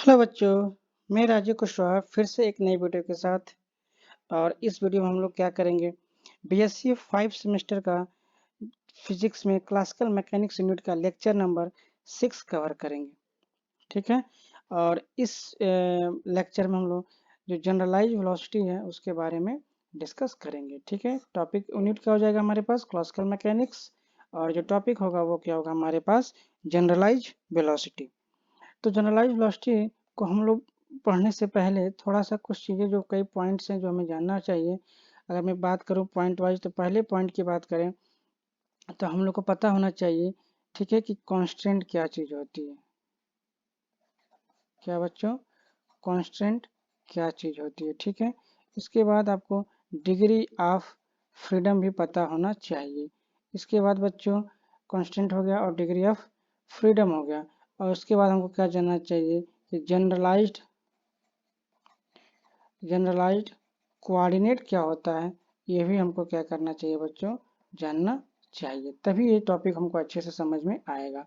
Hello बच्चों, मैं राजीव कुशवाहा फिर से एक नई वीडियो के साथ। और इस वीडियो में हम लोग क्या करेंगे, बीएससी 5 सेमेस्टर का फिजिक्स में क्लासिकल मैकेनिक्स यूनिट का लेक्चर नंबर 6 कवर करेंगे। ठीक है। और इस लेक्चर में हम लोग जो जनरलाइज वेलोसिटी है उसके बारे में डिस्कस करेंगे। ठीक है। टॉपिक यूनिट क्या हो जाएगा हमारे पास, क्लासिकल मैकेनिक्स। और जो टॉपिक होगा वो क्या होगा हमारे पास, जनरलाइज वेलोसिटी। तो जनरलाइज वेलोसिटी को हम लोग पढ़ने से पहले थोड़ा सा कुछ चीज़ें, जो कई पॉइंट्स हैं जो हमें जानना चाहिए। अगर मैं बात करूँ पॉइंट वाइज, तो पहले पॉइंट की बात करें तो हम लोग को पता होना चाहिए, ठीक है, कि कांस्टेंट क्या चीज़ होती है। क्या बच्चों, कांस्टेंट क्या चीज़ होती है। ठीक है। इसके बाद आपको डिग्री ऑफ फ्रीडम भी पता होना चाहिए। इसके बाद बच्चों कांस्टेंट हो गया और डिग्री ऑफ फ्रीडम हो गया। और उसके बाद हमको क्या जानना चाहिए कि जनरलाइज्ड कोऑर्डिनेट क्या होता है। ये भी हमको क्या करना चाहिए बच्चों, जानना चाहिए, तभी ये टॉपिक हमको अच्छे से समझ में आएगा।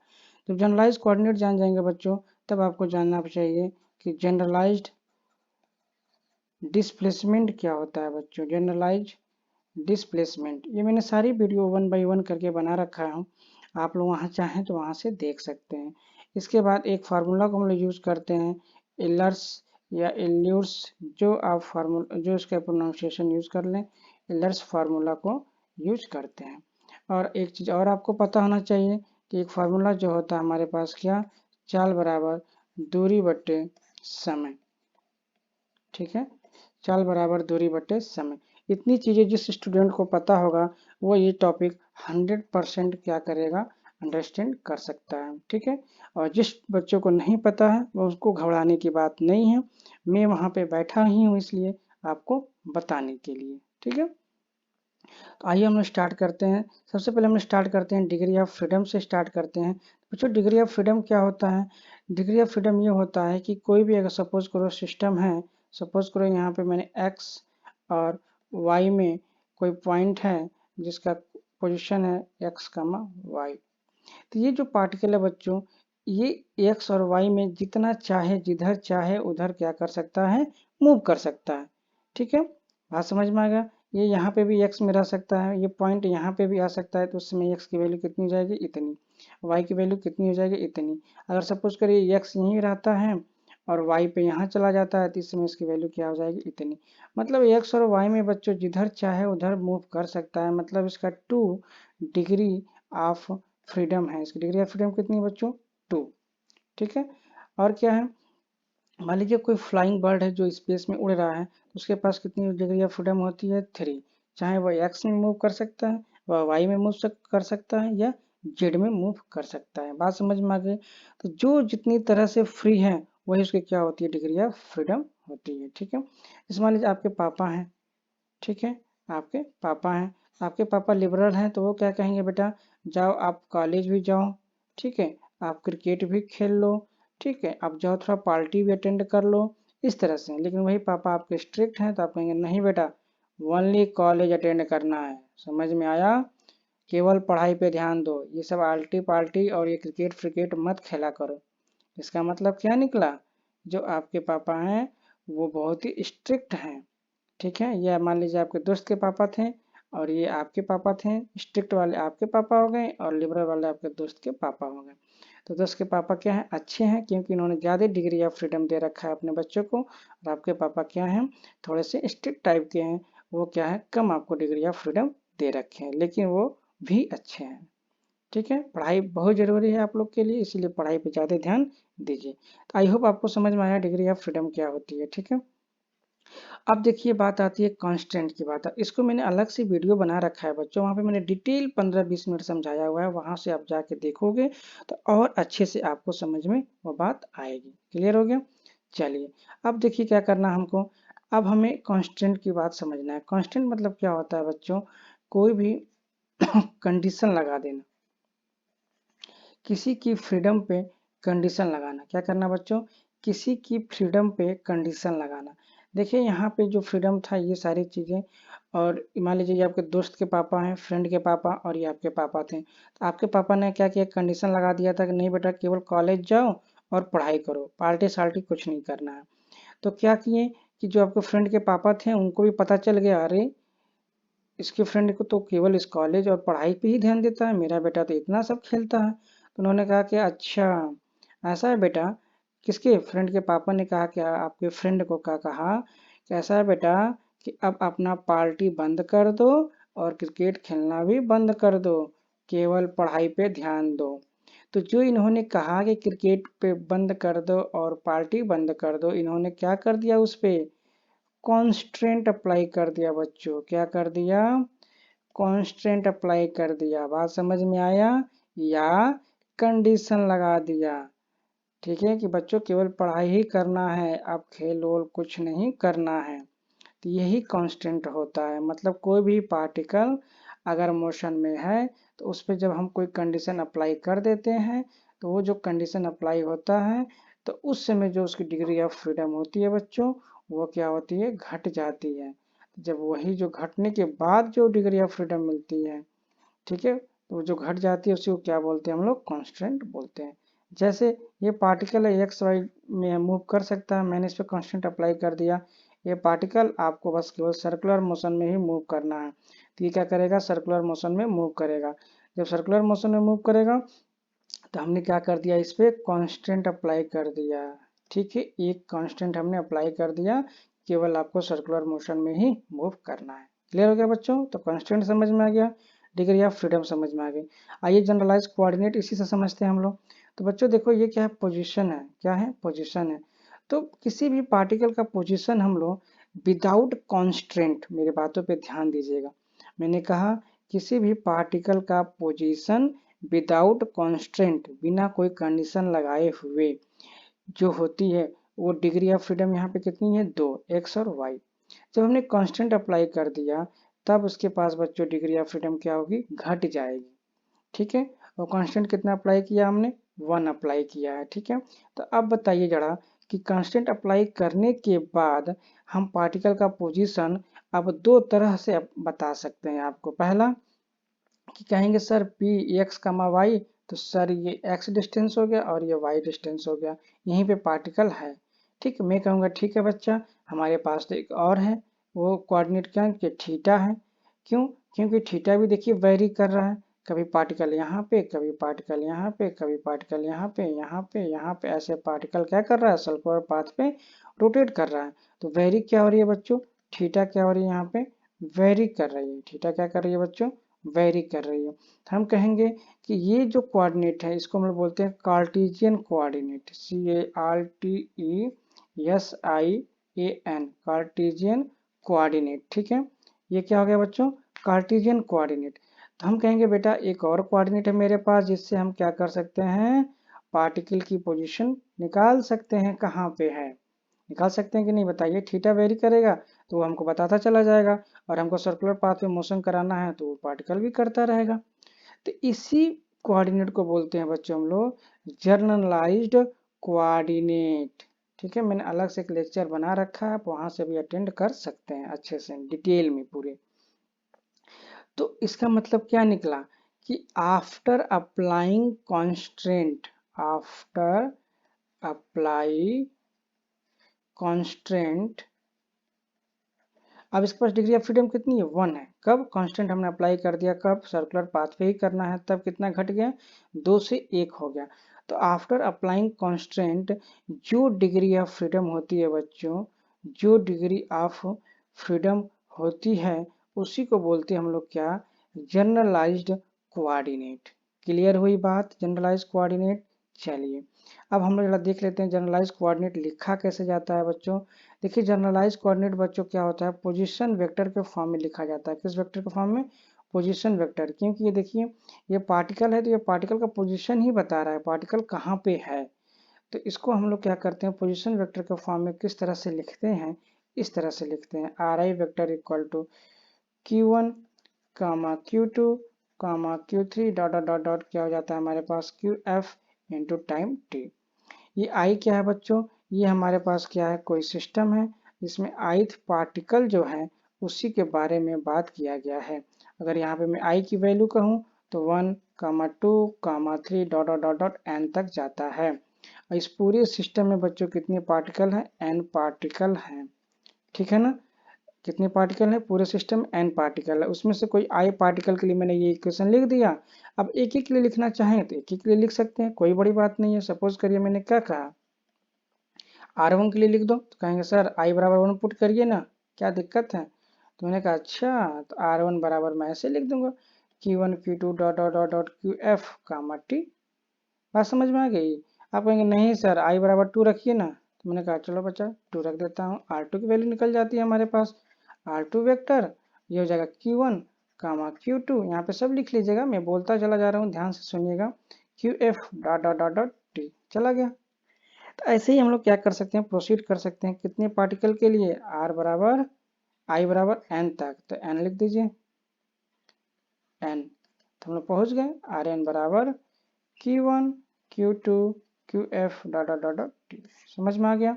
जब जनरलाइज कोऑर्डिनेट जान जाएंगे बच्चों, तब आपको जानना चाहिए कि जनरलाइज्ड डिस्प्लेसमेंट क्या होता है। बच्चों जनरलाइज डिस्प्लेसमेंट, ये मैंने सारी वीडियो 1 बाय 1 करके बना रखा है, आप लोग वहाँ चाहें तो वहाँ से देख सकते हैं। इसके बाद एक फार्मूला को हम लोग यूज़ करते हैं, एलर्स या एल्यूर्स, जो आप फार्मूला, जो इसका प्रोनाउंसिएशन यूज़ कर लें, एलर्स फार्मूला को यूज करते हैं। और एक चीज़ और आपको पता होना चाहिए कि एक फार्मूला जो होता है हमारे पास, क्या, चाल बराबर दूरी बट्टे समय। ठीक है, चाल बराबर दूरी बटे समय। इतनी चीज़ें जिस स्टूडेंट को पता होगा वो ये टॉपिक 100% क्या करेगा, अंडरस्टैंड कर सकता है। ठीक है। और जिस बच्चों को नहीं पता है वो, उसको घबराने की बात नहीं है, मैं वहाँ पे बैठा ही हूँ इसलिए आपको बताने के लिए। ठीक है। तो आइए हम लोग स्टार्ट करते हैं। सबसे पहले हम स्टार्ट करते हैं डिग्री ऑफ फ्रीडम से स्टार्ट करते हैं। बच्चों डिग्री ऑफ फ्रीडम क्या होता है। डिग्री ऑफ फ्रीडम ये होता है कि कोई भी, अगर सपोज करो सिस्टम है, सपोज करो यहाँ पे मैंने एक्स और वाई में कोई पॉइंट है जिसका पोजीशन है एक्स कामा वाई। तो ये जो पार्टिकल है बच्चों, ये एक्स और वाई में जितना चाहे, जिधर चाहे उधर क्या कर सकता है, मूव कर सकता है। ठीक है, बात समझ में आ गया। ये यहाँ पे भी एक्स में रह सकता है, ये पॉइंट यहाँ पे भी आ सकता है, तो उस समय एक्स की वैल्यू कितनी हो जाएगी, इतनी, वाई की वैल्यू कितनी हो जाएगी, इतनी। अगर सपोज करिए एक्स यहीं रहता है और वाई पे यहाँ चला जाता है, तो इस समय इसकी वैल्यू क्या हो जाएगी, इतनी। मतलब एक्स और वाई में बच्चों जिधर चाहे उधर मूव कर सकता है, मतलब इसका 2 डिग्री ऑफ फ्रीडम है। इसकी डिग्री ऑफ फ्रीडम कितनी बच्चों, 2। ठीक है। और क्या है, मान लीजिए कोई फ्लाइंग बर्ड है जो स्पेस में उड़ रहा है, तो उसके पास कितनी डिग्री ऑफ फ्रीडम होती है, 3। चाहे वह एक्स में मूव कर सकता है, वह वाई में मूव कर सकता है, या जेड में मूव कर सकता है। बात समझ में आ गई। तो जो जितनी तरह से फ्री है वही उसकी क्या होती है, डिग्री ऑफ फ्रीडम होती है। ठीक है। जैसे मान लीजिए आपके पापा हैं, ठीक है, आपके पापा हैं, आपके पापा लिबरल हैं, तो वो क्या कहेंगे, बेटा जाओ आप कॉलेज भी जाओ, ठीक है, आप क्रिकेट भी खेल लो, ठीक है, आप जाओ थोड़ा पार्टी भी अटेंड कर लो, इस तरह से। लेकिन वही पापा आपके स्ट्रिक्ट हैं तो आप कहेंगे नहीं बेटा, ओनली कॉलेज अटेंड करना है, समझ में आया, केवल पढ़ाई पे ध्यान दो, ये सब आल्टी पाल्टी और ये क्रिकेट फ्रिकेट मत खेला करो। इसका मतलब क्या निकला, जो आपके पापा हैं वो बहुत ही स्ट्रिक्ट हैं। ठीक है, या मान लीजिए आपके दोस्त के पापा थे और ये आपके पापा थे, स्ट्रिक्ट वाले आपके पापा हो गए और लिबरल वाले आपके दोस्त के पापा हो गए। तो दोस्त के पापा क्या हैं, अच्छे हैं, क्योंकि इन्होंने ज़्यादा डिग्री ऑफ फ्रीडम दे रखा है अपने बच्चों को। और आपके पापा क्या हैं, थोड़े से स्ट्रिक्ट टाइप के हैं, वो क्या है, कम आपको डिग्री ऑफ फ्रीडम दे रखे हैं, लेकिन वो भी अच्छे हैं। ठीक है, पढ़ाई बहुत ज़रूरी है आप लोग के लिए, इसीलिए पढ़ाई पे ज़्यादा ध्यान दीजिए। तो आई होप आपको समझ में आया डिग्री ऑफ फ्रीडम क्या होती है। ठीक है। अब देखिए बात आती है कांस्टेंट की बात है। इसको मैंने अलग से वीडियो बना रखा है बच्चों, वहाँ पे मैंने डिटेल 15-20 मिनट समझाया हुआ है, वहाँ से आप जाके देखोगे तो और अच्छे से आपको समझ में वो बात आएगी। क्लियर हो गया। चलिए अब देखिए क्या करना हमको, अब हमें कांस्टेंट की बात समझना है। कांस्टेंट मतलब क्या होता है बच्चों, कोई भी कंडीशन लगा देना, किसी की फ्रीडम पे कंडीशन लगाना। क्या करना बच्चों, किसी की फ्रीडम पे कंडीशन लगाना। देखिए यहाँ पे जो फ्रीडम था ये सारी चीज़ें, और मान लीजिए ये आपके दोस्त के पापा हैं, फ्रेंड के पापा, और ये आपके पापा थे। तो आपके पापा ने क्या किया, कंडीशन लगा दिया था कि नहीं बेटा केवल कॉलेज जाओ और पढ़ाई करो, पार्टी साल्टी कुछ नहीं करना है। तो क्या किए कि जो आपके फ्रेंड के पापा थे उनको भी पता चल गया, अरे इसके फ्रेंड को तो केवल इस कॉलेज और पढ़ाई पे ही ध्यान देता है, मेरा बेटा तो इतना सब खेलता है। तो उन्होंने कहा कि अच्छा ऐसा है बेटा। किसके फ्रेंड के पापा ने कहा कि आपके फ्रेंड को क्या कहा कि ऐसा है बेटा कि अब अपना पार्टी बंद कर दो और क्रिकेट खेलना भी बंद कर दो, केवल पढ़ाई पे ध्यान दो। तो जो इन्होंने कहा कि क्रिकेट पे बंद कर दो और पार्टी बंद कर दो, इन्होंने क्या कर दिया, उस पे कॉन्स्ट्रेंट अप्लाई कर दिया बच्चों। क्या कर दिया, कॉन्स्टेंट अप्लाई कर दिया। बात समझ में आया, या कंडीशन लगा दिया। ठीक है कि बच्चों केवल पढ़ाई ही करना है, अब खेल वोल कुछ नहीं करना है। तो यही कांस्टेंट होता है, मतलब कोई भी पार्टिकल अगर मोशन में है तो उस पर जब हम कोई कंडीशन अप्लाई कर देते हैं तो वो जो कंडीशन अप्लाई होता है तो उस समय जो उसकी डिग्री ऑफ फ्रीडम होती है बच्चों, वो क्या होती है, घट जाती है। जब वही जो घटने के बाद जो डिग्री ऑफ फ्रीडम मिलती है, ठीक है, तो वो जो घट जाती है उसी को क्या बोलते हैं हम लोग, कांस्टेंट बोलते हैं। जैसे ये पार्टिकल है एक्स वाई में मूव कर सकता है, मैंने इस पर कांस्टेंट अप्लाई कर दिया। ये पार्टिकल आपको बस केवल सर्कुलर मोशन में ही मूव करना है, तो ये क्या करेगा, सर्कुलर मोशन में मूव करेगा। जब सर्कुलर मोशन में मूव करेगा तो हमने क्या कर दिया, इस पर कांस्टेंट अप्लाई कर दिया। ठीक है, एक कांस्टेंट हमने अप्लाई कर दिया, केवल आपको सर्कुलर मोशन में ही मूव करना है। क्लियर हो गया बच्चों, तो कांस्टेंट समझ में आ गया, डिग्री ऑफ फ्रीडम समझ में आ गई। आइए जनरलाइज कोऑर्डिनेट इसी से समझते हैं हम लोग। तो बच्चों देखो ये क्या है, पोजीशन है, क्या है, पोजीशन है। तो किसी भी पार्टिकल का पोजीशन हम लोग विदाउट कॉन्स्ट्रेंट, मेरे बातों पे ध्यान दीजिएगा, मैंने कहा किसी भी पार्टिकल का पोजीशन विदाउट कॉन्स्ट्रेंट, बिना कोई कंडीशन लगाए हुए जो होती है, वो डिग्री ऑफ फ्रीडम यहाँ पे कितनी है, 2, एक्स और वाई। जब हमने कांस्टेंट अप्लाई कर दिया तब उसके पास बच्चों डिग्री ऑफ फ्रीडम क्या होगी, घट जाएगी। ठीक है, और कांस्टेंट कितना अप्लाई किया हमने, 1 अप्लाई किया है। ठीक है, तो अब बताइए जरा कि कांस्टेंट अप्लाई करने के बाद हम पार्टिकल का पोजीशन अब दो तरह से बता सकते हैं आपको। पहला कि कहेंगे सर पी एक्स कमा वाई, तो सर ये एक्स डिस्टेंस हो गया और ये वाई डिस्टेंस हो गया, यहीं पे पार्टिकल है। ठीक है, मैं कहूँगा ठीक है बच्चा, हमारे पास तो एक और है, वो कोऑर्डिनेट क्या है कि थीटा है। क्यों, क्योंकि थीटा भी देखिए वेरी कर रहा है, कभी पार्टिकल यहाँ पे, कभी पार्टिकल यहाँ पे, कभी पार्टिकल यहाँ पे, यहाँ पे, यहाँ पे, ऐसे पार्टिकल क्या कर रहा है, सर्कुलर पाथ पे रोटेट कर रहा है। तो वेरी क्या हो रही है बच्चों, थीटा क्या हो रही है यहाँ पे, वेरी कर रही है। थीटा क्या कर रही है बच्चों, वेरी कर रही है। तो हम कहेंगे कि ये जो कोऑर्डिनेट है इसको हम लोग बोलते हैं Cartesian coordinate, CARTESIAN, Cartesian coordinate. ठीक है, ये क्या हो गया बच्चों, कार्टेशियन कोऑर्डिनेट। तो हम कहेंगे बेटा एक और कोऑर्डिनेट है मेरे पास जिससे हम क्या कर सकते हैं, पार्टिकल की पोजीशन निकाल सकते हैं, कहाँ पे है, निकाल सकते हैं कि नहीं बताइए। थीटा वेरी करेगा तो वो हमको बताता चला जाएगा, और हमको सर्कुलर पाथ में मोशन कराना है तो वो पार्टिकल भी करता रहेगा। तो इसी कोऑर्डिनेट को बोलते हैं बच्चों हम लोग जर्नलाइज्ड कोऑर्डिनेट। ठीक है, मैंने अलग से एक लेक्चर बना रखा है, आप वहां से भी अटेंड कर सकते हैं अच्छे से डिटेल में पूरे। तो इसका मतलब क्या निकला कि after applying constraint, after apply constraint, अब इसके पास डिग्री ऑफ फ्रीडम कितनी है, 1 है। कब, कांस्टेंट हमने अप्लाई कर दिया, कब, सर्कुलर पाथ पे ही करना है, तब कितना घट गया, 2 से 1 हो गया। तो आफ्टर अप्लाइंग कांस्टेंट जो डिग्री ऑफ फ्रीडम होती है बच्चों, जो डिग्री ऑफ फ्रीडम होती है उसी को बोलते हैं हम लोग क्या, जनरलाइज्ड कोऑर्डिनेट। क्लियर हुई बात, जनरलाइज्ड कोऑर्डिनेट। चलिए अब हम लोग जरा देख लेते हैं जनरलाइज्ड कोऑर्डिनेट लिखा कैसे जाता है बच्चों। देखिए जनरलाइज कोऑर्डिनेट बच्चों क्या होता है, पोजीशन वेक्टर के फॉर्म में लिखा जाता है। किस वेक्टर के फॉर्म में, पोजीशन वेक्टर। क्योंकि ये देखिए ये पार्टिकल है तो ये पार्टिकल का पोजीशन ही बता रहा है, पार्टिकल कहाँ पे है। तो इसको हम लोग क्या करते हैं, पोजीशन वेक्टर के फॉर्म में किस तरह से लिखते हैं, इस तरह से लिखते हैं, RI vector equal to Q1 comma Q2 comma Q3 dot dot dot dot क्या हो जाता है हमारे पास, QF इंटू टाइम t। ये आई क्या है बच्चों, ये हमारे पास क्या है, कोई सिस्टम है जिसमें ith पार्टिकल जो है उसी के बारे में बात किया गया है। अगर यहाँ पे मैं आई की वैल्यू कहूँ तो 1 comma 2 comma 3 dot dot dot dot N तक जाता है। और इस पूरे सिस्टम में बच्चों कितने पार्टिकल हैं, n पार्टिकल हैं, ठीक है ना। कितने पार्टिकल है, पूरे सिस्टम n पार्टिकल है, उसमें से कोई i पार्टिकल के लिए मैंने ये इक्वेशन लिख दिया। अब एक एक के लिए लिखना चाहें तो एक एक के लिए लिख सकते हैं, कोई बड़ी बात नहीं है। सपोज करिए मैंने क्या कहा, r1 के लिए लिख दो, तो कहेंगे सर i बराबर 1 पुट करिए ना, क्या दिक्कत है। तो मैंने कहा अच्छा, तो r1 बराबर मैं ऐसे लिख दूंगा q1 q2 dot dot dot dot qf कामा t। बात समझ में आ गई। आप कहेंगे नहीं सर i बराबर 2 रखिए ना, तो मैंने कहा चलो बच्चा 2 रख देता हूँ, r2 की वैल्यू निकल जाती है हमारे पास, r2 वेक्टर ये हो जाएगा q1 कामा q2, यहाँ पे सब लिख लीजिएगा, मैं बोलता चला जा रहा हूँ, ध्यान से सुनिएगा, qf dot dot dot dot t चला गया। तो ऐसे ही हम लोग क्या कर सकते हैं, प्रोसीड कर सकते हैं कितने पार्टिकल के लिए, r बराबर i बराबर n तक, तो n लिख दीजिए n, तो हम लोग पहुंच गए rn बराबर q1 q2 qf dot dot dot dot t। समझ में आ गया।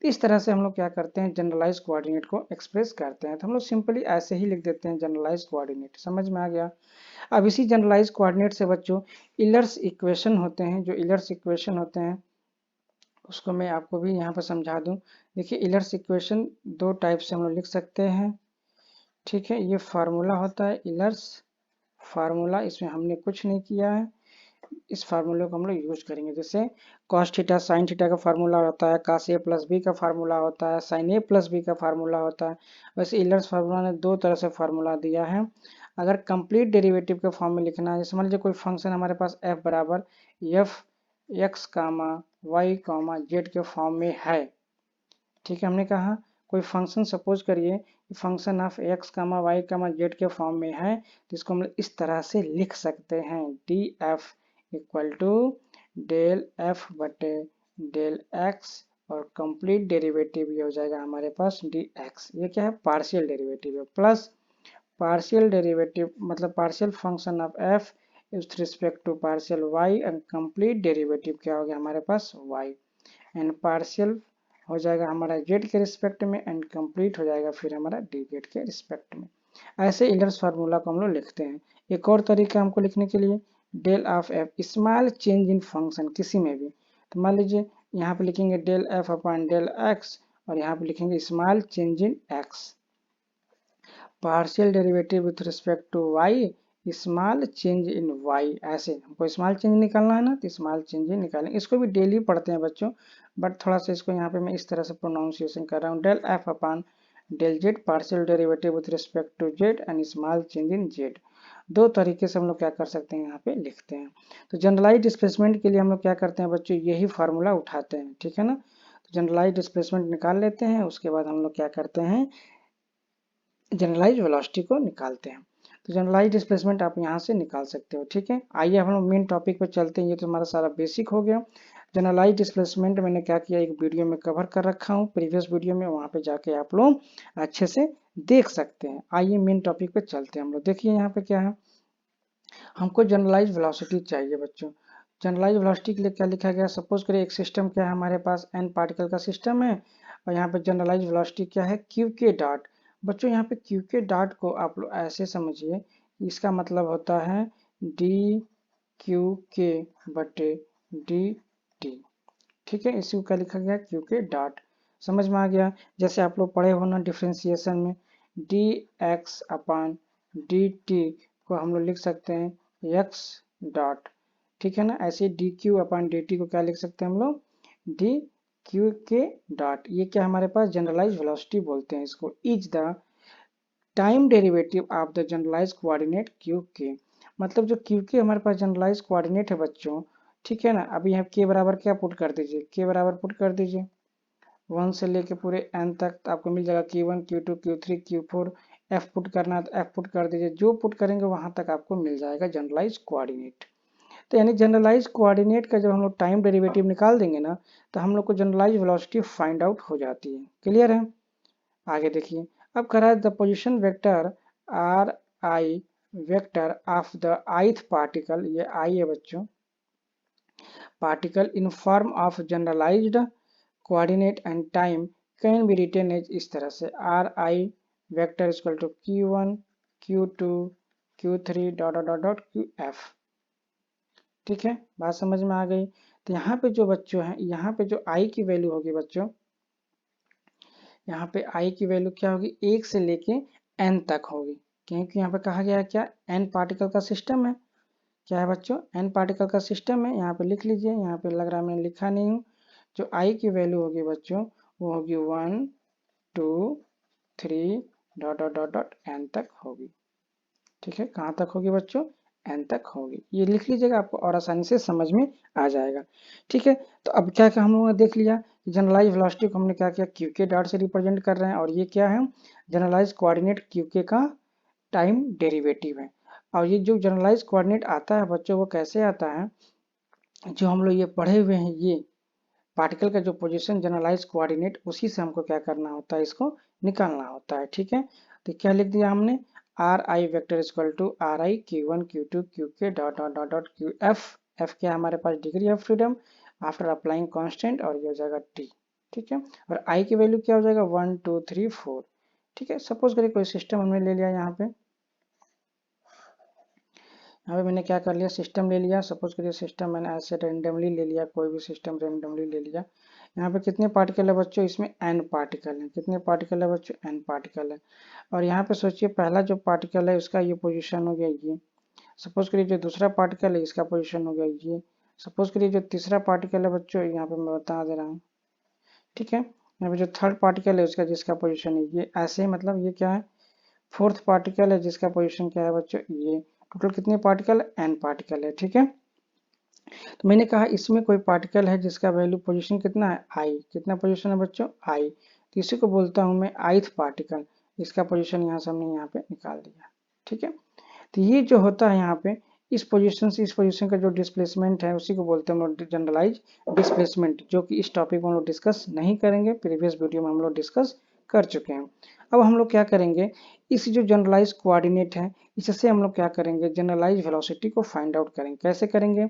तो इस तरह से हम लोग क्या करते हैं, जनरलाइज कोऑर्डिनेट को एक्सप्रेस करते हैं, तो हम लोग सिंपली ऐसे ही लिख देते हैं जनरलाइज कोऑर्डिनेट। समझ में आ गया। अब इसी जनरलाइज कोऑर्डिनेट से बच्चों इलर्स इक्वेशन होते हैं, जो इलर्स इक्वेशन होते हैं उसको मैं आपको भी यहाँ पर समझा दूं। देखिए इलर्स इक्वेशन दो टाइप से हम लोग लिख सकते हैं, ठीक है। ये फार्मूला होता है इलर्स फार्मूला, इसमें हमने कुछ नहीं किया है, इस फार्मूले को हम लोग यूज करेंगे। जैसे कॉस थीटा साइन थीटा का फार्मूला होता है, कास ए प्लस बी का फार्मूला होता है, साइन ए प्लस बी का फार्मूला होता है। वैसे इलर्स फार्मूला ने दो तरह से फार्मूला दिया है। अगर कंप्लीट डेरिवेटिव के फॉर्म में लिखना है, जैसे मान लीजिए कोई फंक्शन हमारे पास f बराबर F X comma Y comma Z के फॉर्म में है, ठीक है। हमने कहा कोई फंक्शन सपोज करिए function of X comma Y comma Z के फॉर्म में है, तो इसको हम इस तरह से लिख सकते हैं, D F equal to del F बटे डेल एक्स और कंप्लीट डेरिवेटिव ये हो जाएगा हमारे पास डी एक्स। ये क्या है, पार्शियल डेरिवेटिव है, प्लस पार्शियल डेरिवेटिव मतलब partial function of F with respect to partial Y and complete derivative क्या हो गया हमारे पास वाई, एंड पार्शियल हो जाएगा हमारा जेड के रिस्पेक्ट में एंड कंप्लीट हो जाएगा फिर हमारा डी जेड के रिस्पेक्ट में। ऐसे इलर्स फार्मूला को हम लोग लिखते हैं। एक और तरीका हमको लिखने के लिए, del of F small change in function किसी में भी, तो मान लीजिए यहाँ पे लिखेंगे del F upon del X और यहाँ पे लिखेंगे small change in X, partial derivative with respect to Y small change in Y. ऐसे हमको स्मॉल चेंज निकालना है ना, तो स्मॉल चेंज ही निकालेंगे। इसको भी डेली पढ़ते हैं बच्चों, बट थोड़ा सा इसको यहाँ पे मैं इस तरह से प्रोनाउंसिएशन कर रहा हूँ, del F upon del Z partial derivative with respect to Z and small change in Z. दो तरीके से हम लोग क्या कर सकते हैं, यहाँ पे लिखते हैं। तो जनरलाइज डिस्प्लेसमेंट के लिए हम लोग क्या करते हैं बच्चों, यही फार्मूला उठाते हैं, ठीक है ना। तो जनरलाइज डिस्प्लेसमेंट निकाल लेते हैं, उसके बाद हम लोग क्या करते हैं, जनरलाइज वेलोसिटी को निकालते हैं। तो जनरलाइज डिस्प्लेसमेंट आप यहाँ से निकाल सकते हो, ठीक है। आइए हम लोग मेन टॉपिक पर चलते हैं, ये तो हमारा सारा बेसिक हो गया। जनरलाइज डिस्प्लेसमेंट मैंने क्या किया, एक वीडियो में कवर कर रखा हूँ प्रीवियस वीडियो में, वहाँ पे जाके आप लोग अच्छे से देख सकते हैं। आइए मेन टॉपिक पे चलते हैं हम लोग। देखिए यहाँ पे क्या है, हमको जनरलाइज वेलोसिटी चाहिए बच्चों। जनरलाइज वेलोसिटी के लिए क्या लिखा गया, सपोज करिए एक सिस्टम क्या है हमारे पास, n पार्टिकल का सिस्टम है और यहाँ पे जनरलाइज वेलोसिटी क्या है, क्यू के डॉट। बच्चों यहाँ पे क्यू के डॉट को आप लोग ऐसे समझिए, इसका मतलब होता है डी क्यू के बटे डी टी, ठीक है। इसी को क्या लिखा गया, क्यू के डॉट। समझ में आ गया। जैसे आप लोग पढ़े हो ना डिफ्रेंसिएशन में, डी एक्स अपान डी टी को हम लोग लिख सकते हैं एक्स डॉट, ठीक है ना। ऐसे डी क्यू अपान डी टी को क्या लिख सकते हैं हम लोग, डी क्यू के डॉट। ये क्या हमारे पास जनरलाइज वेलोसिटी बोलते हैं इसको, is the time derivative of the generalize coordinate Q के। मतलब जो क्यू के हमारे पास जनरलाइज कोऑर्डिनेट है बच्चों, ठीक है ना। अभी यहाँ के बराबर क्या पुट कर दीजिए, के बराबर पुट कर दीजिए 1 से लेके पूरे n तक, तो आपको मिल जाएगा Q1 Q2 Q3 Q4। F put करना है तो F पुट कर दीजिए, जो पुट करेंगे वहां तक आपको मिल जाएगा जनरलाइज कोऑर्डिनेट। तो यानी जनरलाइज कोऑर्डिनेट का जब हम लोग टाइम डेरिवेटिव निकाल देंगे ना, तो हम लोग को जनरलाइज वेलोसिटी फाइंड आउट हो जाती है। क्लियर है। आगे देखिए, अब कह रहा है the position vector R I vector of the ith particle, ये आई है बच्चों, particle in form of generalized coordinate and time can be written as इस तरह से, R I vector equal to Q1 Q2 Q3 dot dot dot Q F, ठीक है। बात समझ में आ गई। तो यहाँ पे जो बच्चों है, यहाँ पे जो आई की वैल्यू होगी बच्चों, यहाँ पे आई की वैल्यू क्या होगी, 1 से लेके n तक होगी, क्योंकि यहाँ पे कहा गया है क्या, n पार्टिकल का सिस्टम है। क्या है बच्चों, n पार्टिकल का सिस्टम है। यहाँ पे लिख लीजिए, यहाँ पे लग रहा है मैंने लिखा नहीं हूँ। जो आई की वैल्यू होगी बच्चों, वो होगी 1 2 3 dot dot dot dot n तक होगी। ठीक है, कहाँ तक होगी बच्चों, n तक होगी। ये लिख लीजिएगा, आपको और आसानी से समझ में आ जाएगा। ठीक है, तो अब क्या क्या हम लोगों ने देख लिया, जनरलाइज वेलोसिटी को हमने क्या किया, क्यू के डॉट से रिप्रेजेंट कर रहे हैं, और ये क्या है, जनरलाइज कोऑर्डिनेट क्यू के का टाइम डेरिवेटिव है। और ये जो जनरलाइज कोऑर्डिनेट आता है बच्चों, वो कैसे आता है, जो हम लोग ये पढ़े हुए हैं, ये पार्टिकल का जो पोजीशन जनरलाइज कोऑर्डिनेट, उसी से हमको क्या करना होता है, इसको निकालना होता है। ठीक है, तो क्या लिख दिया हमने, R I vector equal to R I Q one Q two Q K dot dot dot dot Q F. F क्या है हमारे पास, degree of freedom after applying constant, और ये हो जाएगा टी। ठीक है, और आई की वैल्यू क्या हो जाएगा, 1 2 3 4। ठीक है, सपोज करिए कोई सिस्टम हमने ले लिया, यहाँ पे मैंने क्या कर लिया, सिस्टम ले लिया। सपोज करिए सिस्टम मैंने ऐसे रेंडमली ले लिया, कोई भी सिस्टम रेंडमली ले लिया। यहाँ पे कितने पार्टिकल है बच्चों, इसमें n पार्टिकल है। कितने पार्टिकल है बच्चों, n पार्टिकल है। और यहाँ पे सोचिए, पहला जो पार्टिकल है उसका ये पोजीशन हो गया ये। सपोज करिए जो दूसरा पार्टिकल है इसका पोजीशन हो गया ये। सपोज करिए जो तीसरा पार्टिकल है बच्चों, यहाँ पे मैं बता दे रहा हूँ। ठीक है, यहाँ पे जो थर्ड पार्टिकल है उसका, जिसका पोजिशन है ये, ऐसे ही मतलब ये क्या है, फोर्थ पार्टिकल है जिसका पोजीशन क्या है बच्चों, ये। टोटल कितने पार्टिकल, n पार्टिकल है। ठीक है, तो मैंने कहा इसमें कोई पार्टिकल है जिसका वैल्यू पोजीशन कितना है, i। कितना पोजीशन है बच्चों, i। तो इसी को बोलता हूं मैं ith पार्टिकल। इसका पोजीशन यहाँ से हमने यहाँ पे निकाल दिया। ठीक है, तो ये जो होता है यहाँ पे, इस पोजीशन से इस पोजीशन का जो डिस्प्लेसमेंट है, उसी को बोलते हैं हम लोग जनरलाइज डिस्प्लेसमेंट, जो कि इस टॉपिक में हम लोग डिस्कस नहीं करेंगे, प्रीवियस वीडियो में हम लोग डिस्कस कर चुके हैं। अब हम लोग क्या करेंगे, इस जो जनरलाइज कोऑर्डिनेट है, इससे हम लोग क्या करेंगे, जनरलाइज वेलोसिटी को फाइंड आउट करेंगे। कैसे करेंगे,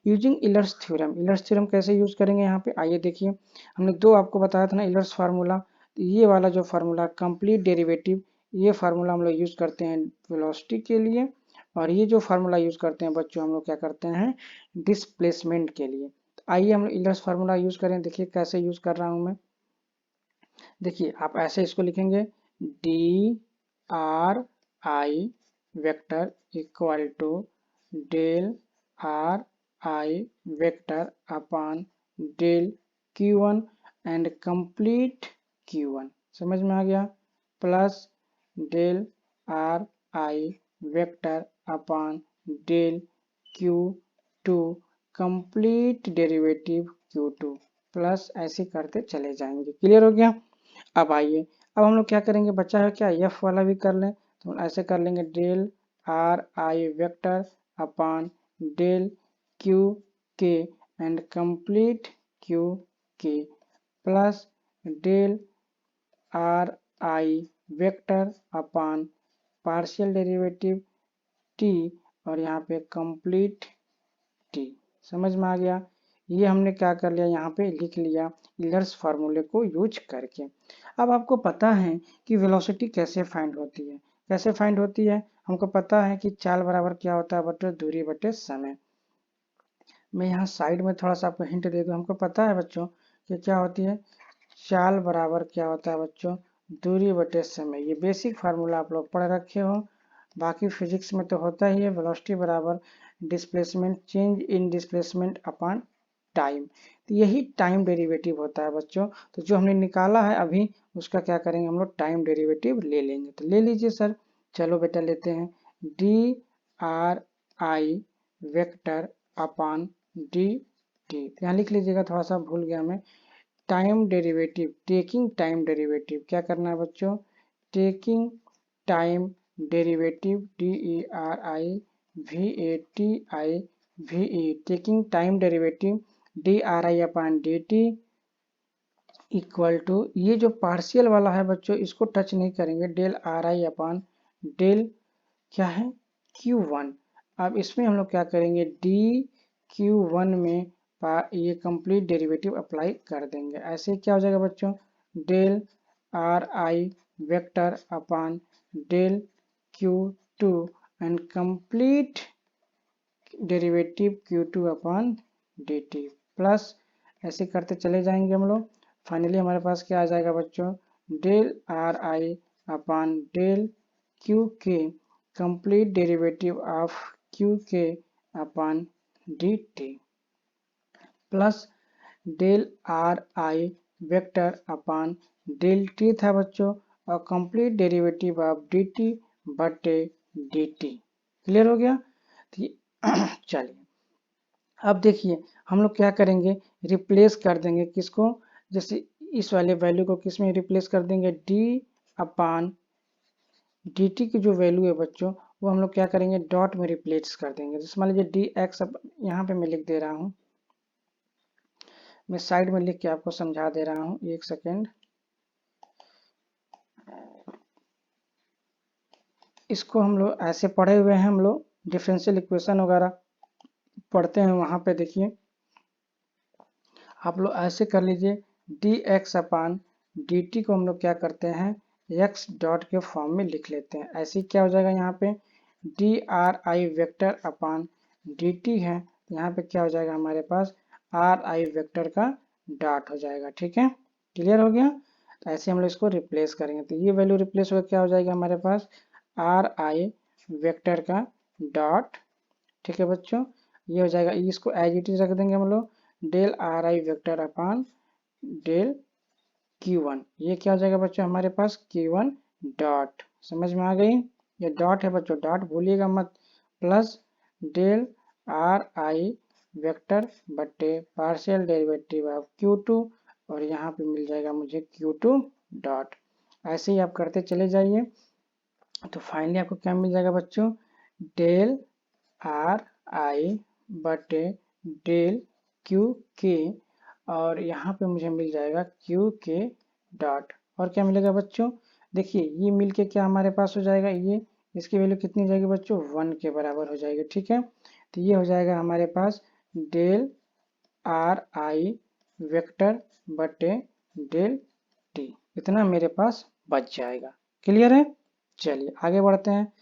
यूजिंग इलर्स थ्योरम। इलर्स थ्योरम कैसे यूज करेंगे, यहाँ पे आइए देखिए, हमने दो आपको बताया था ना इलर्स फार्मूला। ये वाला जो फार्मूला कंप्लीट डेरिवेटिव, ये फार्मूला हम लोग यूज करते हैं वेलोसिटी के लिए, और ये जो फार्मूला यूज करते हैं बच्चों, हम लोग क्या करते हैं, डिस्प्लेसमेंट के लिए। तो आइए हम इलर्स फार्मूला यूज करें, देखिए कैसे यूज कर रहा हूं मैं। देखिए आप ऐसे इसको लिखेंगे, D R I vector equal to del R I vector upon del Q one and complete Q one. समझ में आ गया, plus del R I vector upon del Q two complete derivative Q two, plus ऐसे करते चले जाएंगे। Clear हो गया। अब आइए, अब हम लोग क्या करेंगे, बच्चा है क्या, एफ वाला भी कर लें, तो ऐसे कर लेंगे, del R I vector upon del Q K and complete Q K, plus del R I vector upon partial derivative T, और यहाँ पे कंप्लीट टी। समझ में आ गया। ये हमने क्या कर लिया, यहाँ पे लिख लिया इलर्स फार्मूले को यूज करके। अब आपको पता है कि वेलोसिटी कैसे फाइंड होती है। कैसे फाइंड होती है, हमको पता है कि चाल बराबर क्या होता है बटे दूरी बटे समय। मैं यहाँ साइड में थोड़ा सा आपको हिंट दे दूँ, हमको पता है बच्चों कि क्या होती है, चाल बराबर क्या होता है बच्चों, दूरी बटे समय। ये बेसिक फार्मूला आप लोग पढ़ रखे हो, बाकी फिजिक्स में तो होता ही है। वेलोसिटी बराबर displacement, change in displacement upon time. तो यही टाइम डेरिवेटिव होता है बच्चों। तो जो हमने निकाला है अभी, उसका क्या करेंगे हम लोग, टाइम डेरिवेटिव ले लेंगे। तो ले लीजिए सर, चलो बेटा लेते हैं, D R I vector upon D T. यहाँ लिख लीजिएगा, थोड़ा सा भूल गया मैं, time derivative, taking time derivative. क्या करना है बच्चों, taking time derivative, D E R I V A T I V E, taking time derivative D R I upon D T equal to, ये जो पार्शियल वाला है बच्चों, इसको टच नहीं करेंगे, del R I upon del क्या है, क्यू वन। अब इसमें हम लोग क्या करेंगे, डी क्यू वन में ये कंप्लीट डेरिवेटिव अप्लाई कर देंगे। ऐसे क्या हो जाएगा बच्चों, del R I vector upon del Q two and complete derivative Q two upon D T. Plus ऐसे करते चले जाएंगे हम लोग। फाइनली हमारे पास क्या आ जाएगा बच्चों, del R I upon del Q K complete derivative of Q K upon D T plus del R I vector upon del T था बच्चों, और complete derivative of D T बटे डी टी। क्लियर हो गया। चलिए अब देखिए हम लोग क्या करेंगे, रिप्लेस कर देंगे किसको, जैसे इस वाले वैल्यू को किस में रिप्लेस कर देंगे, डी अपान डी टी की जो वैल्यू है बच्चों वो हम लोग क्या करेंगे, डॉट में रिप्लेस कर देंगे। जैसे मान लीजिए डी एक्स, यहाँ पे मैं लिख दे रहा हूँ, मैं साइड में लिख के आपको समझा दे रहा हूँ, एक सेकेंड। इसको हम लोग ऐसे पढ़े हुए हैं, हम लोग डिफरेंशियल इक्वेशन वगैरह पढ़ते हैं, वहां पे देखिए आप लोग ऐसे कर लीजिए, डी एक्स अपान डी टी को हम लोग क्या करते हैं, एक्स डॉट के फॉर्म में लिख लेते हैं। ऐसे क्या हो जाएगा, यहाँ पे D R I vector upon D T है, यहाँ पे क्या हो जाएगा हमारे पास आर आई वेक्टर का डॉट हो जाएगा। ठीक है, क्लियर हो गया। तो ऐसे हम लोग इसको रिप्लेस करेंगे, तो ये वैल्यू रिप्लेस होकर क्या हो जाएगा हमारे पास आर आई वेक्टर का डॉट। ठीक है बच्चों, ये हो जाएगा, इसको एज इट इज रख देंगे हम लोग, del R I vector upon del Q1। ये क्या हो जाएगा बच्चों हमारे पास Q1 डॉट। समझ में आ गई, ये डॉट है बच्चों, डॉट भूलिएगा मत, plus del R I vector बट्टे पार्शियल डेरिवेटिव ऑफ Q2, और यहाँ पे मिल जाएगा मुझे Q2 डॉट। ऐसे ही आप करते चले जाइए, तो फाइनली आपको क्या मिल जाएगा बच्चों, डेल आर आई बटे डेल क्यू के, और यहाँ पे मुझे मिल जाएगा क्यू के डॉट। और क्या मिलेगा बच्चों, देखिए ये मिलके क्या हमारे पास हो जाएगा, ये इसकी वैल्यू कितनी हो जाएगी बच्चों, 1 के बराबर हो जाएगी। ठीक है, तो ये हो जाएगा हमारे पास डेल आर आई वेक्टर बटे डेल टी, इतना मेरे पास बच जाएगा। क्लियर है, चलिए आगे बढ़ते हैं।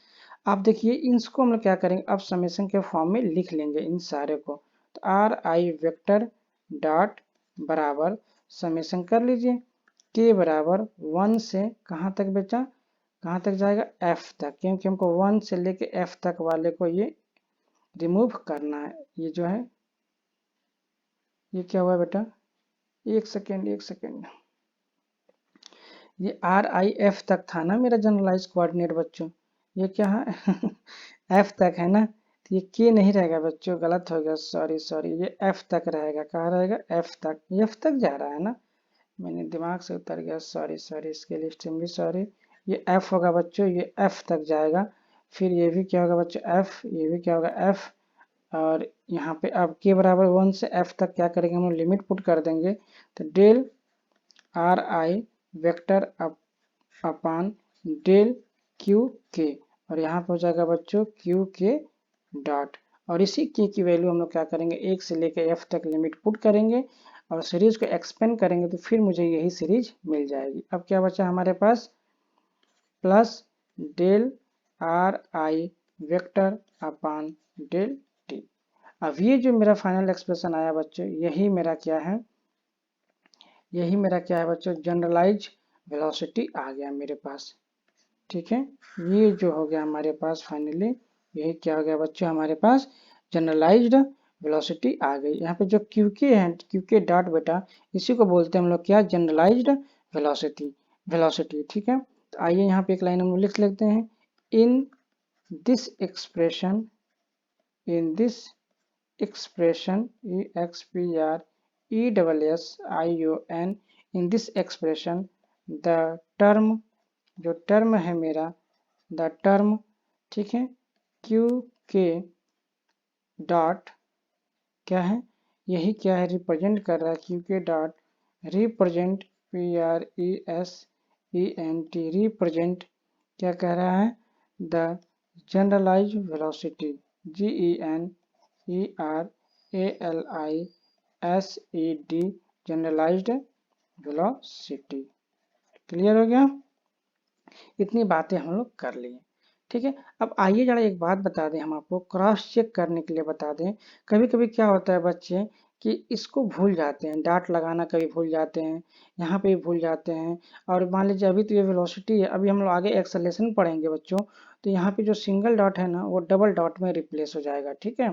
आप देखिए इसको हम लोग क्या करेंगे, अब समेशन के फॉर्म में लिख लेंगे इन सारे को। तो आर आई वेक्टर डॉट बराबर समेशन कर लीजिए, के बराबर 1 से कहाँ तक बेटा, कहाँ तक जाएगा, एफ तक, क्योंकि हमको 1 से लेके एफ तक वाले को ये रिमूव करना है। ये जो है ये क्या हुआ बेटा, एक सेकेंड एक सेकेंड, ये आर आई एफ तक था ना मेरा जनरलाइज कोऑर्डिनेट बच्चों, ये क्या है एफ तक है ना, तो ये के नहीं रहेगा बच्चों, गलत हो गया, सॉरी सॉरी, ये एफ तक रहेगा। कहाँ रहेगा, एफ तक, एफ तक जा रहा है ना, मैंने दिमाग से उतर गया, सॉरी सॉरी, इसके लिए एक्सट्रीमली सॉरी। ये एफ होगा बच्चों, ये एफ तक जाएगा, फिर ये भी क्या होगा बच्चों एफ, ये भी क्या होगा एफ, और यहाँ पे अब के बराबर 1 से एफ तक क्या करेंगे हम लोग, लिमिट पुट कर देंगे, तो del R I vector upon del Q K, और यहाँ पे हो जाएगा बच्चों क्यू के डॉट, और इसी के की वैल्यू हम लोग क्या करेंगे, 1 से लेकर एफ तक लिमिट पुट करेंगे और सीरीज को एक्सपेंड करेंगे, तो फिर मुझे यही सीरीज मिल जाएगी। अब क्या बचा हमारे पास, plus del R I vector upon del T. अब ये जो मेरा फाइनल एक्सप्रेशन आया बच्चों, यही मेरा क्या है, यही मेरा क्या है बच्चों, जनरलाइज वेलोसिटी आ गया मेरे पास। ठीक है, ये जो हो गया हमारे पास फाइनली, यही क्या हो गया बच्चों हमारे पास जनरलाइज्ड वेलोसिटी आ गई। यहाँ पे जो क्यूके है, क्यूके डॉट बेटा, इसी को बोलते हैं हम लोग क्या, जनरलाइज्ड वेलोसिटी, वेलोसिटी। ठीक है, तो आइए यहाँ पे एक लाइन हम लोग लिख लेते हैं, in this expression, in this expression EXPRESSION, in this expression the term, जो टर्म है मेरा, द टर्म, ठीक है, क्यू के डॉट क्या है, यही क्या है, रिप्रेजेंट कर रहा है, Q K dot represent PRESENT, represent क्या कह रहा है, the generalise velocity GENERALISED, generalised velocity. Clear हो गया, इतनी बातें हम लोग कर लिए। ठीक है, अब आइए जरा एक बात बता दें, हम आपको क्रॉस चेक करने के लिए बता दें, कभी कभी क्या होता है बच्चे कि इसको भूल जाते हैं, डॉट लगाना कभी भूल जाते हैं, यहाँ पे भी भूल जाते हैं। और मान लीजिए अभी तो ये वेलोसिटी है, अभी हम लोग आगे एक्सेलरेशन पढ़ेंगे बच्चों, तो यहाँ पे जो सिंगल डॉट है ना वो डबल डॉट में रिप्लेस हो जाएगा। ठीक है,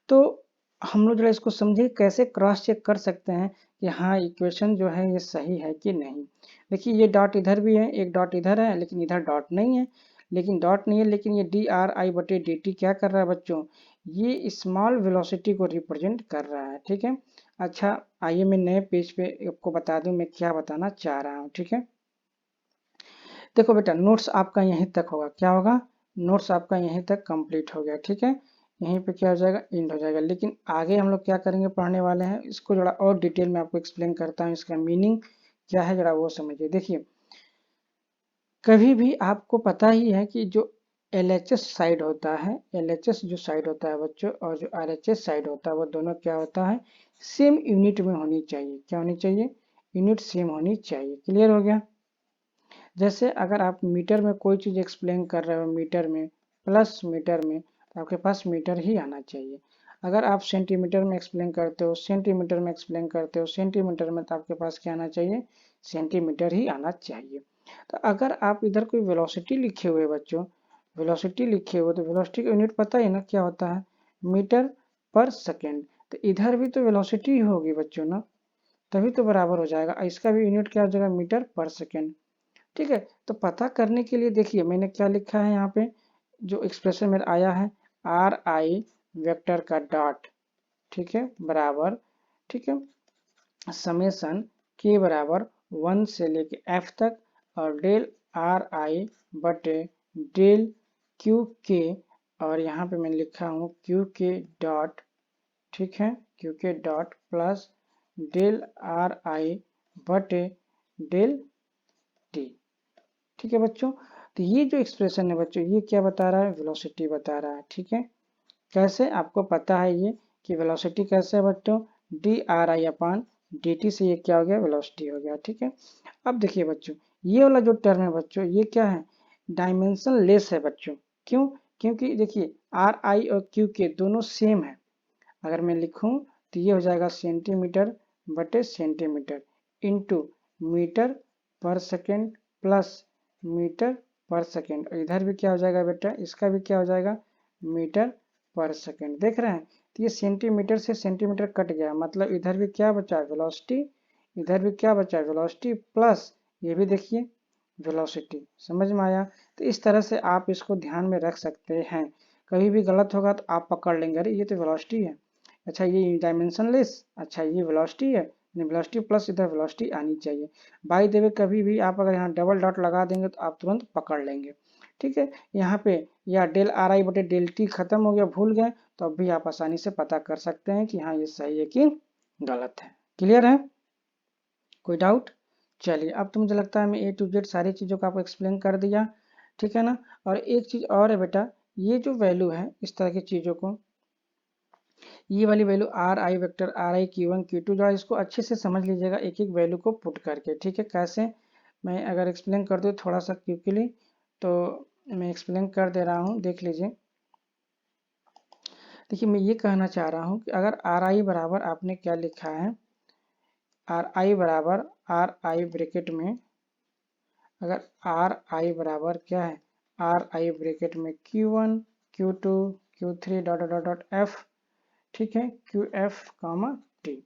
तो हम लोग जरा इसको समझिए कैसे क्रॉस चेक कर सकते हैं कि हाँ इक्वेशन जो है ये सही है कि नहीं। देखिए ये डॉट इधर भी है, एक डॉट इधर है, लेकिन इधर डॉट नहीं है, लेकिन ये डी आर आई बटे डी टी क्या कर रहा है बच्चों, ये स्मॉल वेलोसिटी को रिप्रेजेंट कर रहा है। ठीक है, अच्छा आइए मैं नए पेज पे आपको बता दूं मैं क्या बताना चाह रहा हूँ। ठीक है, देखो बेटा नोट्स आपका यहीं तक होगा, क्या होगा, नोट्स आपका यहीं तक कंप्लीट हो गया। ठीक है, यहीं पे क्या हो जाएगा, एंड हो जाएगा। लेकिन आगे हम लोग क्या करेंगे, पढ़ने वाले हैं, इसको जरा और डिटेल में आपको एक्सप्लेन करता हूँ, इसका मीनिंग क्या है जरा वो समझिए। देखिए कभी भी आपको पता ही है कि जो LHS साइड होता है, LHS जो साइड होता है बच्चों, और जो RHS साइड होता है, वो दोनों क्या होता है, सेम यूनिट में होनी चाहिए। क्या होनी चाहिए, यूनिट सेम होनी चाहिए। क्लियर हो गया। जैसे अगर आप मीटर में कोई चीज़ एक्सप्लेन कर रहे हो, मीटर में प्लस मीटर में, तो आपके पास मीटर ही आना चाहिए। अगर आप सेंटीमीटर में एक्सप्लेन करते हो, सेंटीमीटर में एक्सप्लेन करते हो, सेंटीमीटर में, तो आपके पास क्या आना चाहिए, सेंटीमीटर ही आना चाहिए। तो अगर आप इधर कोई वेलोसिटी लिखे हुए बच्चों, वेलोसिटी लिखे हुए, तो वेलोसिटी का यूनिट पता है ना क्या होता है, मीटर पर सेकेंड। तो इधर भी तो वेलोसिटी ही होगी बच्चों ना, तभी तो बराबर हो जाएगा। इसका भी यूनिट क्या हो जाएगा, मीटर पर सेकेंड। ठीक है, तो पता करने के लिए देखिए मैंने क्या लिखा है यहाँ पे, जो एक्सप्रेशन मेरा आया है, आर आई वेक्टर का डॉट, ठीक है, बराबर, ठीक है, समेसन के बराबर 1 से लेके एफ तक, और डेल आर आई बटे डेल क्यू के, और यहाँ पे मैं लिखा हूँ क्यू के डॉट, ठीक है, Q K dot plus del R I बटे डेल टी। ठीक है बच्चों, तो ये जो एक्सप्रेशन है बच्चों, ये क्या बता रहा है, वेलोसिटी बता रहा है। ठीक है, कैसे, आपको पता है ये कि वेलोसिटी कैसे है बच्चों, D R I upon D T से ये क्या हो गया, वेलोसिटी हो गया। ठीक है, अब देखिए बच्चों, ये वाला जो टर्म है बच्चों, ये क्या है, डायमेंशन लेस है बच्चों। क्यों, क्योंकि देखिए आर आई और क्यू के दोनों सेम है। अगर मैं लिखूं तो ये हो जाएगा सेंटीमीटर बटे सेंटीमीटर इंटू मीटर पर सेकेंड प्लस मीटर पर सेकेंड, और इधर भी क्या हो जाएगा बेटा, इसका भी क्या हो जाएगा, मीटर पर सेकेंड। देख रहे हैं, तो ये सेंटीमीटर से सेंटीमीटर कट गया, मतलब इधर भी क्या बचा, वेलोसिटी, इधर भी क्या बचा, वेलोसिटी प्लस ये भी देखिए वेलोसिटी। समझ में आया। तो इस तरह से आप इसको ध्यान में रख सकते हैं, कहीं भी गलत होगा तो आप पकड़ लेंगे, अरे ये तो वेलोसिटी है, अच्छा ये डायमेंशनलेस, अच्छा ये वेलोसिटी है, वेलोसिटी प्लस इधर वेलोसिटी आनी चाहिए। बाय द वे कभी भी आप अगर यहाँ डबल डॉट लगा देंगे तो आप तुरंत पकड़ लेंगे। ठीक है, यहाँ पे या डेल आर आई बटे डेल टी खत्म हो गया, भूल गए, तो अब भी आप आसानी से पता कर सकते हैं कि हाँ ये सही है कि गलत है। क्लियर है, कोई डाउट। चलिए अब तो मुझे लगता है मैं A to Z सारी चीज़ों को आपको एक्सप्लेन कर दिया। ठीक है ना, और एक चीज़ और है बेटा, ये जो वैल्यू है इस तरह की चीज़ों को, ये वाली value R I vector, R I Q one Q two, जो इसको अच्छे से समझ लीजिएगा एक एक वैल्यू को पुट करके। ठीक है, कैसे, मैं अगर एक्सप्लेन कर दूँ थोड़ा सा क्विकली, तो मैं एक्सप्लेन कर दे रहा हूँ, देख लीजिए। देखिए मैं ये कहना चाह रहा हूँ कि अगर आर आई बराबर आपने क्या लिखा है, आर आई बराबर, आर आई ब्रैकेट में, अगर आर आई बराबर क्या है, आर आई ब्रैकेट में Q1 Q2 Q3 dot dot dot F, ठीक है, क्यू एफ कामा टी,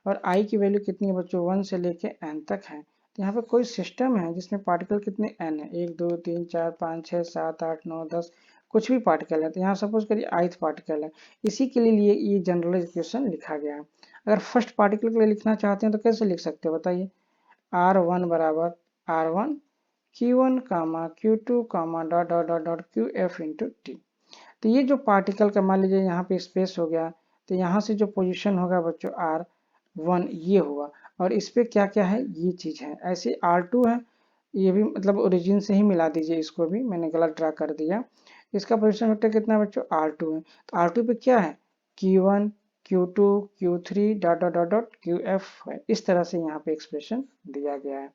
और आई की वैल्यू कितनी है बच्चों, 1 से लेके n तक है। तो यहाँ पे कोई सिस्टम है जिसमें पार्टिकल कितने n है, 1 2 3 4 5 6 7 8 9 10, कुछ भी पार्टिकल है। तो यहाँ सपोज करिए ith पार्टिकल है, इसी के लिए ये जनरल इक्वेशन लिखा गया है। अगर फर्स्ट पार्टिकल के लिए लिखना चाहते हैं तो कैसे लिख सकते हो बताइए, R1 बराबर R1 Q1 comma Q2 comma dot dot dot dot Q F into T. तो ये जो पार्टिकल का मान लीजिए यहाँ पे स्पेस हो गया, तो यहाँ से जो पोजीशन होगा बच्चों R1 ये हुआ, और इस पे क्या क्या है, ये चीज़ है, ऐसे R2 है, ये भी मतलब ओरिजिन से ही मिला दीजिए, इसको भी मैंने गलत ड्रा कर दिया। इसका पोजीशन वेक्टर कितना है बच्चों, R2 है, तो R2 पे क्या है, Q1 Q2 Q3 dot dot dot dot QF है। इस तरह से यहाँ पे एक्सप्रेशन दिया गया है।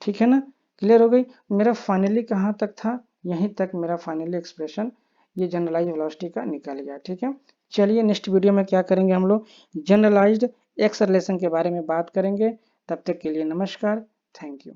ठीक है ना, क्लियर हो गई। मेरा फाइनली कहाँ तक था, यहीं तक मेरा फाइनली एक्सप्रेशन ये जनरलाइज वेलोसिटी का निकल गया। ठीक है, चलिए नेक्स्ट वीडियो में क्या करेंगे हम लोग, जनरलाइज्ड एक्स रिलेशन के बारे में बात करेंगे। तब तक के लिए नमस्कार, थैंक यू।